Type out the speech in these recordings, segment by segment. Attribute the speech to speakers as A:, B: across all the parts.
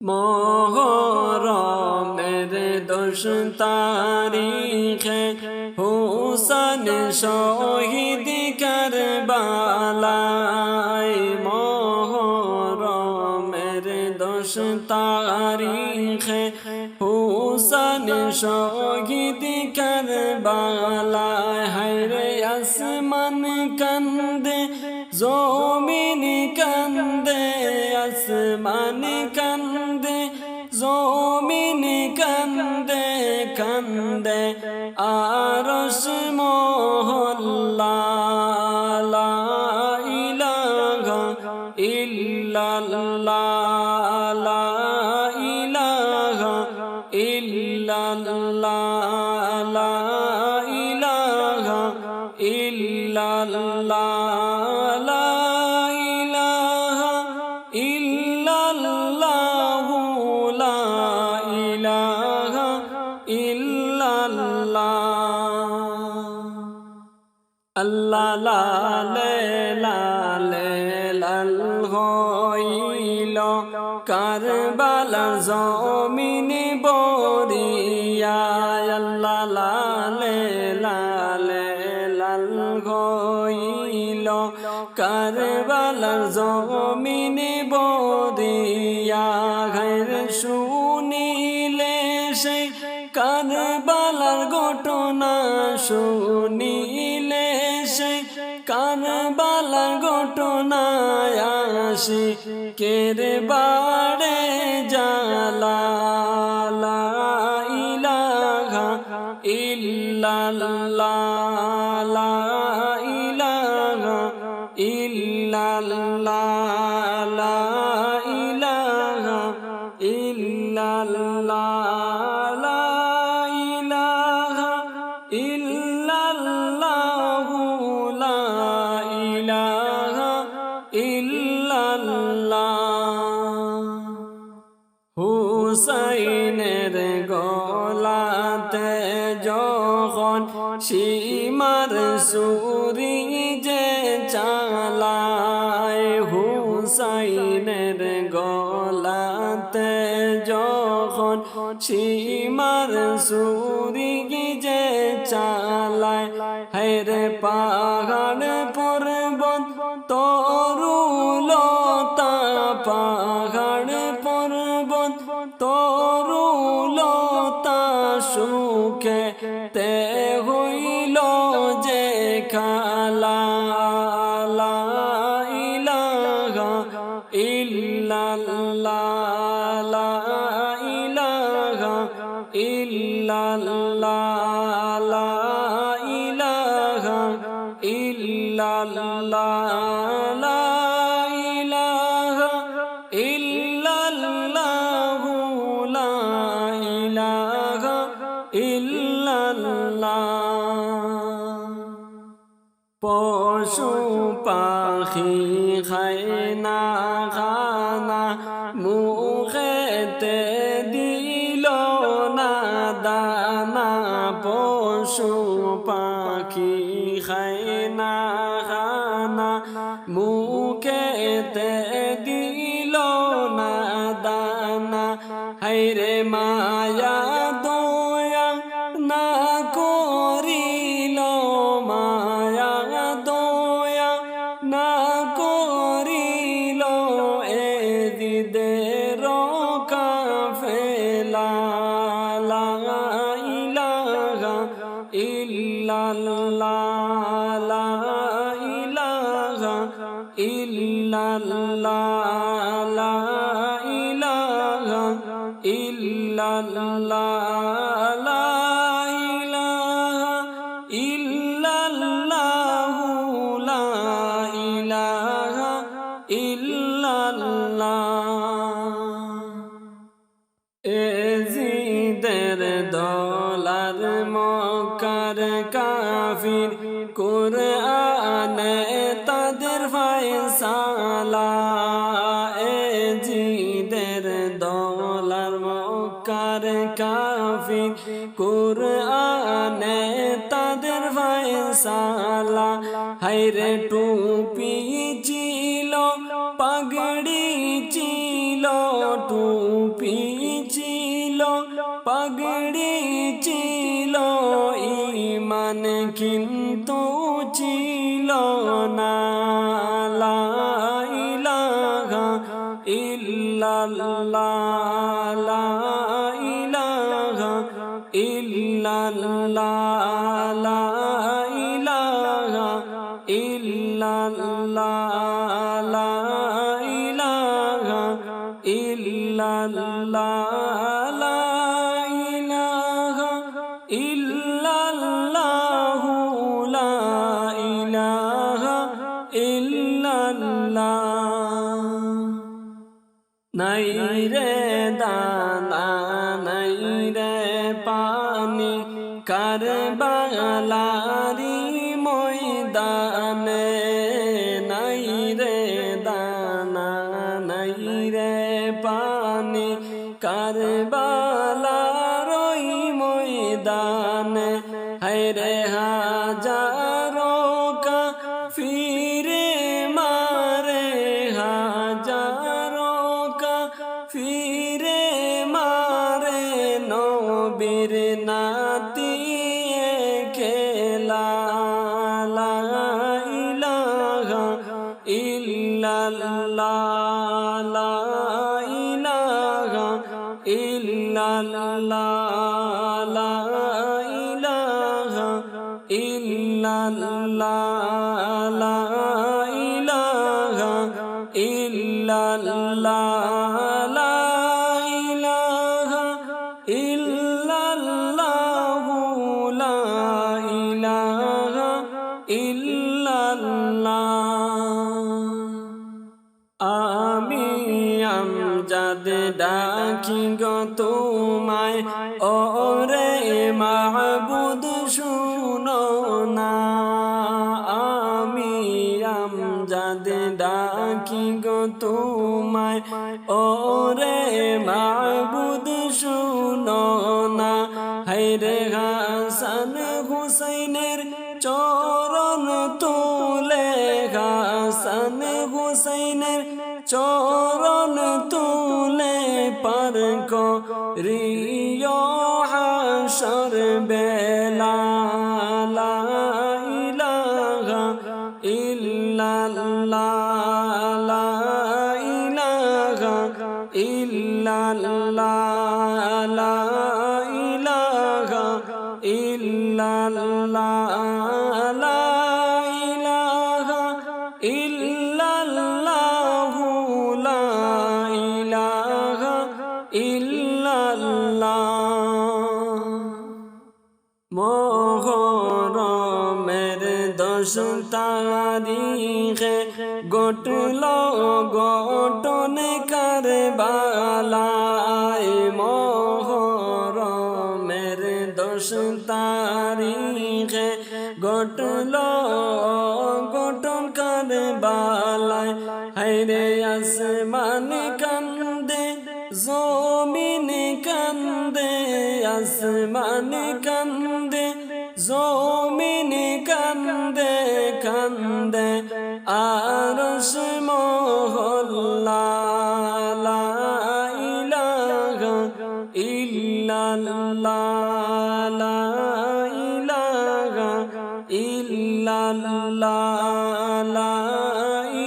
A: মুহররমের 10 তারিখে হুসেন শহীদ কারবালায়। মুহররমের 10 তারিখে হুসেন শহীদ কারবালায়। হায়রে আসমান কান্দে জমিন কান্দে, আসমান কান্দে জমিন কান্দে, কান্দে আরশ মহল্লা। লা ইলাহা ইল্লাল্লাহ, লা ইলাহা ইল্লাল্লাহ, লা ইলাহা ইল্লাল্লাহ, লা ইলাহা ইল্লাল্লাহ, লা ইলাহা ইল্লাল্লাহ। আল্লাহ লালে লালে লাল হইল কারবালার জমিন বরিয়া। আল্লাহ লালে লালে লাল হইল কারবালার জমিন বরিয়া। ঘর শুনিলে সে কারবালার ঘটনা, শুনিলে সে কারবালার ঘটনা, আসি কের বাড়ে জালা। লা ইলাহা ইল্লাল্লাহ, লা ইলাহা ইল্লাল্লাহ, লা ইলাহা ইল্লাল্লাহ, লা ইলাহা ইল্লাল্লাহ, লা ইলাহা ইল্লাল্লাহ। হুসাইনের গলাতে যখন সীমার ছুরি যে চালায়, হুসাইনের গলাতে যখন সীমার ছুরি যে চালায়। হায়রে পাহাড় পর্বত তরুলতা, পাহাড় পর্বত তরুলতা, সুখে তে হইল যে খালা। লা ইলাহা ইল্লাল্লাহ, লা ইলাহা ইল্লাল্লাহ, লা ইলাহা ইল্লাল্লাহ, লা ইলাহা ইল্লাল্লাহ, লা ইলাহা ইল্লাল্লাহ। পশু পাখি খায় না খানা, মুখেতে দিল না দানা। পশু পাখি খায় না খানা, মুখেতে দিল না দানা। হায়রে মায়া দয়া না করিল, মায়া দয়া না করিল, এ দিদের কাফেলা। লা ইলাহা ইল্লাল্লাহ, লা ইলাহা ইল্লাল্লাহ, লা ইলাহা ইল্লাল্লাহ, লা ইলাহা ইল্লাল্লাহ, লা ইলাহা ইল্লাল্লাহ। এজিদের দলার মক্কার কাফির, কুরআনে তাদের ফয়সালা। এজিদের দলার মক্কার কাফির, কুরআনে তাদের ফয়সালা। হায়রে টুপি ছিল পাগড়ি ছিল, টুপি পাগড়ি ছিল ঈমান কিন্তু ছিল না লা ইলাহা ইল্লাল্লাহ লা ইলাহা ইল্লাল্লাহ লা ইলাহা ইল্লাল্লাহ লা ইলাহা ইল্লাল্লাহ লা ইলাহা ইল্লাল্লাহু লা ইলাহা ইল্লাল্লাহ নাই রে দানা নাই রে পানি কারবালারি ময়দানে নাই রে দানা নাই রে পানি কারবালার ওই ময়দানে হায়রে হাজারো কাফিরে মারে হাজারো কাফিরে মারে নবীর নাতি খেলা লা ইলাহা ইল্লাল্লাহ লা ইলাহা ইল্লাল্লাহ লা ইলাহা ইল্লাল্লাহ লা ইলাহা ইল্লাল্লাহ লা ইলাহা ইল্লাল্লাহু লা ইলাহা ইল্লাল্লাহ আমি আমজাদ ডাকি গো তোমায় ওরে মাহবুদ শুনো না আমি আমজাদ ডাকি গো তোমায় ওরে মাহবুদ শুনো না হায়রে হাসান হুসাইনের চরণ তুলে হাসান হুসাইনের চরণ তুলে পার করিও হাসর বেলা লা ইলাহা ইল্লাল্লাহ লা ইলাহা ইল্লাল্লাহ লা ইলাহা ইল্লাল্লাহ লা ইলাহা ইল্লাল্লাহু লা ইলাহা ইল্লাল্লাহ মুহরমের 10 তারিখে ঘটল ঘটন কারবালায় মুহরমের 10 তারিখে ঘটল ঘটন কারবালায় হায়রে আসমান কান্দে জমিন কান্দে আসমান কান্দে জমিন কান্দে কান্দে আরশ মহল্লা লা ইলাহা ইল্লাল্লাহ লা ইলাহা ইল্লাল্লাহ লা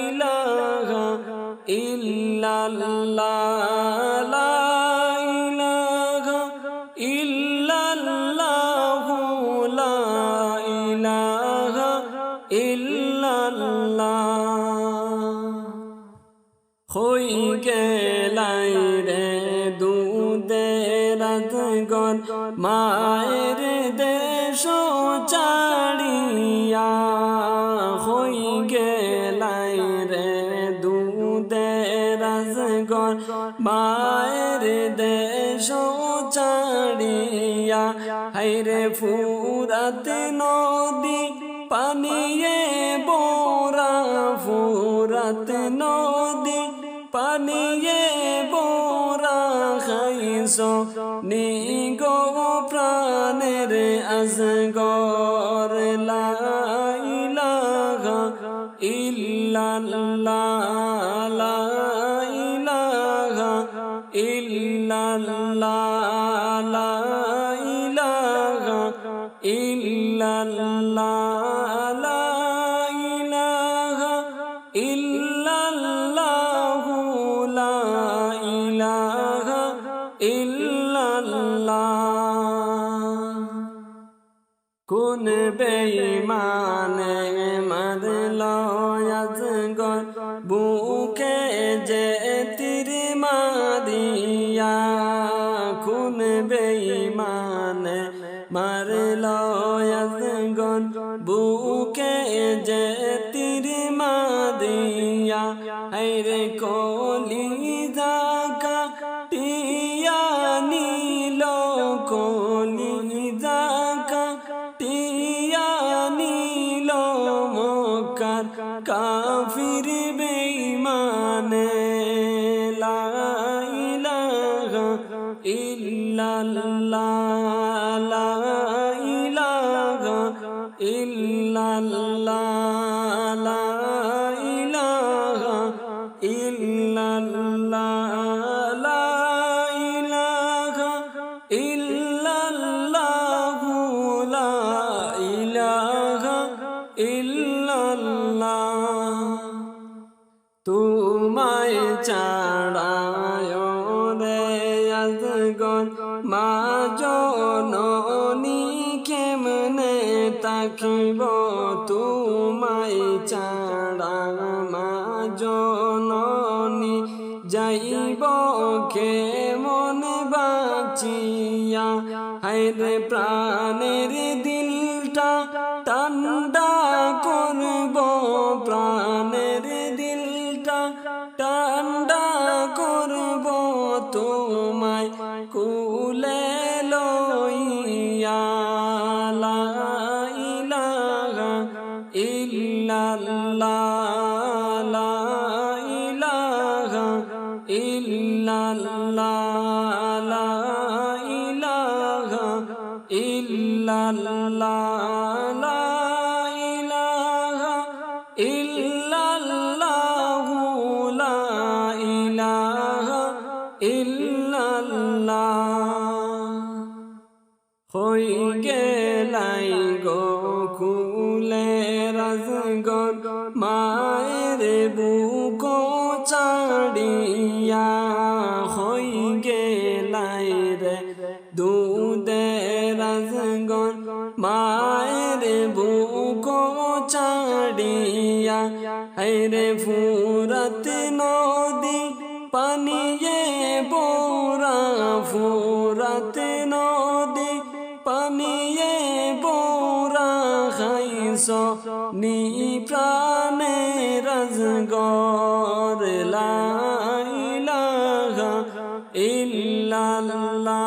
A: ইলাহা ইল্লাল্লাহ লা ইলাহা ইল্লাল্লাহু লা ইলাহা ইল্লাল্লাহ হই গেলাই রে দুধের গন মায়ের দেশ চাড়িয়া হই গেলাই রে দুধের গন মায়ের দেশ চাড়িয়া হায়রে ফুরাত নদী পানিয়ে বোরা ফুরাত নদী পানিয়ে বোরা খাইছ নিগো প্রাণের আজগর লা ইলাহা ইল্লাল্লাহ লা ইলাহা ইল্লাল্লাহ ইল্লাল্লাহ লা ইলাহা ইল্লাল্লাহ লা ইলাহা ইল্লাল্লাহু লা ইলাহা ইল্লাল্লাহ। কোন বেঈমানে মারলো আজগর বুকে যে তীর মারিয়া, কোন বেঈমানে মারলো আজগর বুকে যে তীর মারিয়া, হায়রে কলিজা কাটিয়া নিল, কলিজা কাটিয়া নিল মক্কার কাফির বেঈমানে। লা ইলাহা ইল্লাল্লাহ লা ইলাহা ইল্লাল্লাহ লা ইলাহা ইল্লাল্লাহ লা ইলাহা ইল্লাল্লাহু লা ইলাহা ইল্লাল্লাহ। তোমায় ছাড়ায় রে আজগর মা জননী কেমনে তাকিব, তোমায় ছাড়া মা জননী যাইব কেমন বাঁচিয়া, হায়রে প্রাণের দিলটা ঠান্ডা করব, প্রাণের দিলটা ঠান্ডা করব তোমায় কুলে লইয়া। লা ইলাহা ইল্লাল্লাহ লা ইলাহা ইল্লাল্লাহ লা ইলাহা ইল্লাল্লাহ লা ইলাহা ইল্লাল্লাহু লা ইলাহা ইল্লাল্লাহ। হই গেলাই গো কুলে রাজগর মায়ের বুক ছাড়িয়া, হই গেলাই রে দুধের রাজগর মায়ের বুক ছাড়িয়া, হায়রে ফুরাত নদী পানিয়ে বোরা, ফুরাত নদী পানিয়ে বোরা, খাইছ নি প্রাণে রাজগর। লা ইলাহা ইল্লাল্লাহ